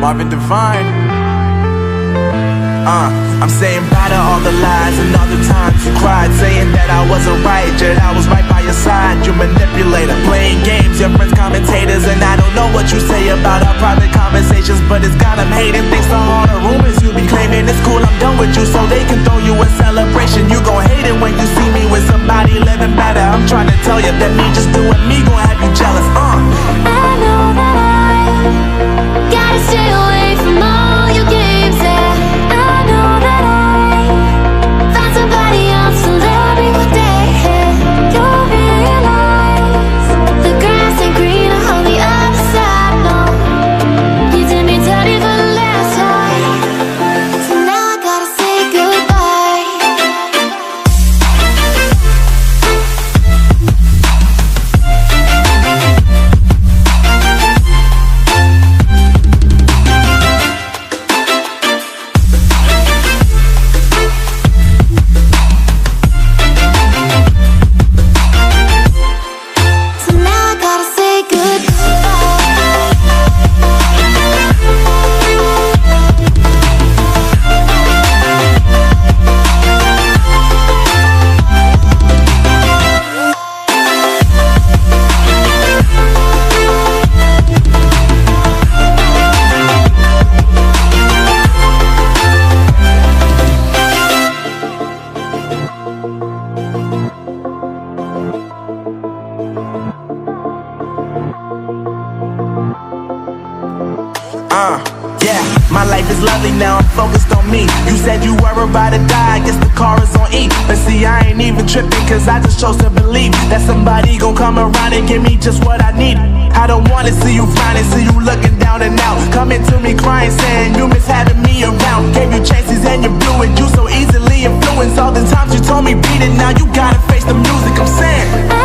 Marvin Divine. I'm saying bye to all the lies and all the times you cried, saying that I wasn't right, yet I was right by your side. You manipulator, playing games, your friends commentators, and I don't know what you say about our private conversations, but it's got them hating. Thanks to all the rumors you be claiming, it's cool, I'm done with you, so they can throw you a celebration. You gon' hate it when you see me with somebody living better. I'm trying to tell you that me just doing me gon' have you jealous. I know that I gotta stay away from all your games, yeah. I know that I found somebody else to love me one day, yeah. You'll realize the grass ain't greener on the other side, no. You did me dirty for the last time, so now I gotta say goodbye. So now I gotta say Yeah, my life is lovely now, I'm focused on me. You said you were about to die, I guess the car is on E. But see, I ain't even tripping, cause I just chose to believe that somebody gon' come around and give me just what I need. I don't wanna see you frowning, see you looking down and out, coming to me crying, saying you miss having me around. Gave you chances and you blew it, you so easily influenced. All the times you told me beat it, now you gotta face the music. I'm saying